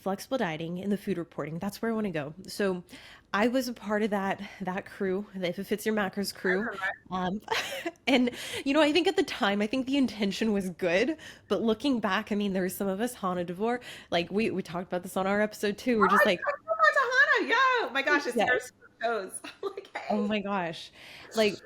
the flexible dieting and the food reporting. That's where I want to go. So I was a part of that crew, the If It Fits Your Macros crew. Um, and I think at the time, I think the intention was good, but looking back, I mean, there were some of us Hana Devore, like we talked about this on our episode too. We're just I like, talked about Tahana. Yeah. Oh my gosh, I see yeah, our shows. I'm like, oh hey. my gosh, like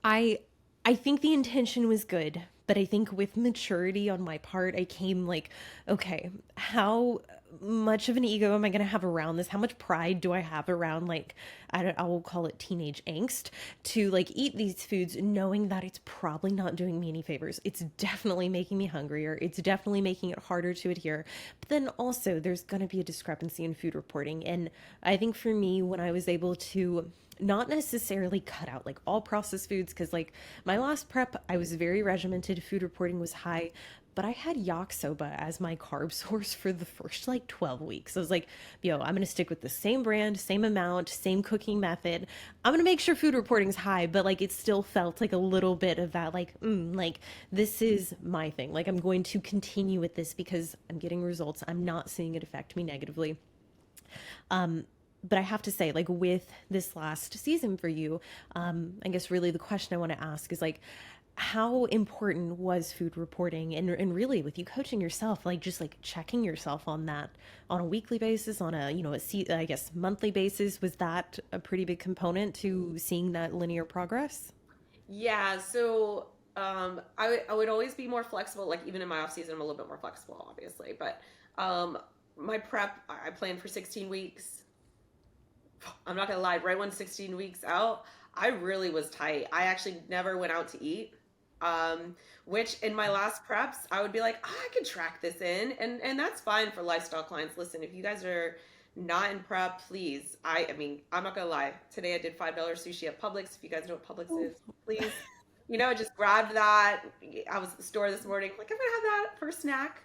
I I think the intention was good, but I think with maturity on my part, I came like, okay, how much of an ego am I going to have around this? How much pride do I have around like I will call it teenage angst to like eat these foods knowing that it's probably not doing me any favors. It's definitely making me hungrier. It's definitely making it harder to adhere. But then also there's going to be a discrepancy in food reporting, and I think for me when I was able to not necessarily cut out like all processed foods because like my last prep I was very regimented, food reporting was high, but I had yakisoba as my carb source for the first like 12 weeks. I was like, yo, I'm going to stick with the same brand, same amount, same cooking method. I'm going to make sure food reporting's high, but like it still felt like a little bit of that like like this is my thing. Like I'm going to continue with this because I'm getting results. I'm not seeing it affect me negatively. But I have to say, like with this last season for you, I guess really the question I want to ask is like, how important was food reporting and really with you coaching yourself, like just like checking yourself on that on a weekly basis, on a, I guess monthly basis, was that a pretty big component to seeing that linear progress? Yeah, so I would always be more flexible. Like even in my off season, I'm a little bit more flexible, obviously. But um, my prep, I planned for 16 weeks. I'm not gonna lie, right when 16 weeks out, I really was tight. I actually never went out to eat. Which in my last preps, I would be like, "Ah, I can track this in, and that's fine for lifestyle clients. Listen, if you guys are not in prep, please. I mean, I'm not gonna lie. Today I did $5 sushi at Publix. If you guys know what Publix Oh, is, please, just grab that. I was at the store this morning, like I'm gonna have that for a snack.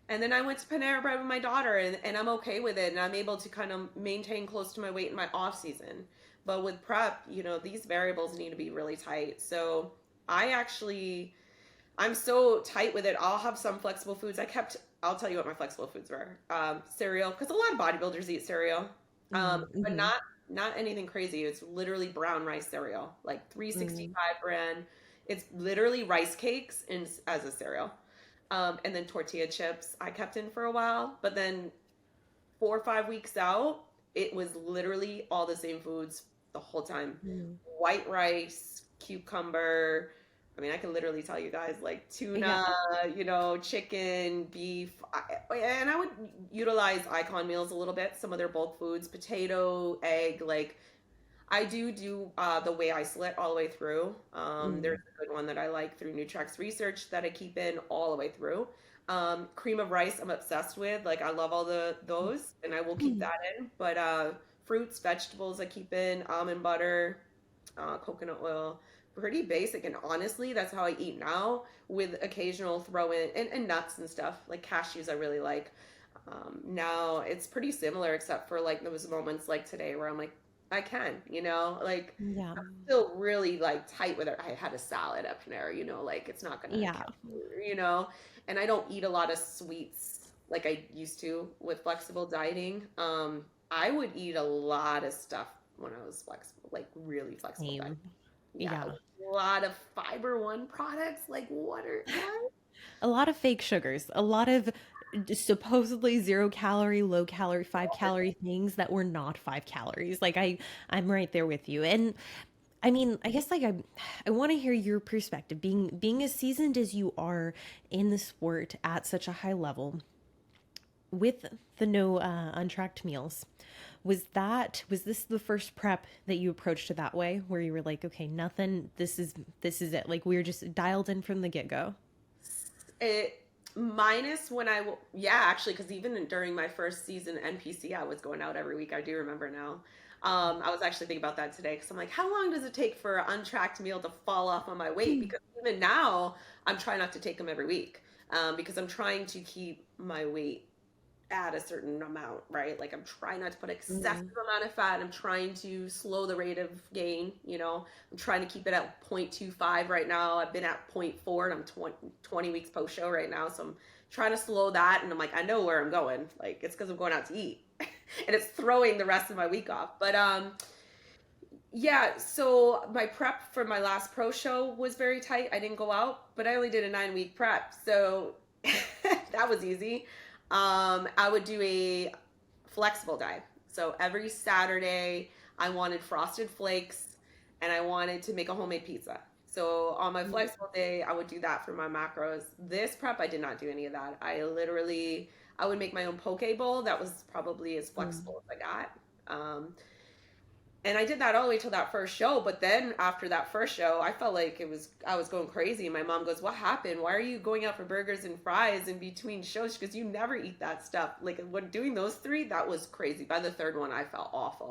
And then I went to Panera Bread with my daughter, and I'm okay with it. And I'm able to kind of maintain close to my weight in my off season. But with prep, these variables need to be really tight. So I actually, I'm so tight with it. I'll have some flexible foods. I'll tell you what my flexible foods were. Cereal, because a lot of bodybuilders eat cereal, but mm-hmm. not anything crazy. It's literally brown rice cereal, like Mm, 365 brand. It's literally rice cakes as a cereal. And then tortilla chips I kept in for a while, but then 4 or 5 weeks out, it was literally all the same foods the whole time. mm. White rice, cucumber. I mean, I can literally tell you guys like Yeah. tuna, chicken, beef. And I would utilize Icon meals a little bit, some of their bulk foods, potato, egg. Like I do the whey isolate all the way through. There's Mm, a good one that I like through Nutrex Research that I keep in all the way through. Cream of rice, I'm obsessed with. Like I love all those, and I will keep mm, that in. But fruits, vegetables, I keep in almond butter, coconut oil. Pretty basic, and honestly, that's how I eat now. With occasional throw in and nuts and stuff like cashews, I really like. Now it's pretty similar, except for like those moments like today where I'm like, I can, like yeah. I'm still really like tight with it. I had a salad at Panera, like it's not gonna Yeah. kill you, and I don't eat a lot of sweets like I used to with flexible dieting. I would eat a lot of stuff when I was flexible, like really flexible diet. Same. Yeah, Yeah. a lot of fiber one products. Like what? A lot of fake sugars, a lot of supposedly 0 calorie, low calorie, 5 calorie things that were not 5 calories. Like I'm right there with you. And I mean, I guess like I want to hear your perspective being as seasoned as you are in the sport at such a high level with the no untracked meals. Was this the first prep that you approached it that way where you were like, okay, nothing, this is it. Like we were just dialed in from the get-go. It minus when yeah, actually, because even during my first season NPC, I was going out every week. I do remember now. I was actually thinking about that today because I'm like, how long does it take for an untracked meal to fall off on my weight? Because even now, I'm trying not to take them every week because I'm trying to keep my weight at a certain amount, right? Like I'm trying not to put excessive Mm, amount of fat. I'm trying to slow the rate of gain. I'm trying to keep it at 0.25 right now. I've been at zero point 0.4 and I'm 20 weeks post show right now. So I'm trying to slow that, and I'm like, I know where I'm going. Like it's because I'm going out to eat, and it's throwing the rest of my week off. But yeah. So my prep for my last pro show was very tight. I didn't go out, but I only did a 9 week prep, so that was easy. I would do a flexible diet. So every Saturday, I wanted frosted flakes and I wanted to make a homemade pizza. So on my flexible day, I would do that for my macros. This prep, I did not do any of that. I would make my own poke bowl. That was probably as Mm. flexible as I got. And I did that all the way till that first show. But then after that first show, I felt like I was going crazy. My mom goes, "What happened? Why are you going out for burgers and fries in between shows? Because you never eat that stuff." Like when doing those three, that was crazy. By the third one, I felt awful.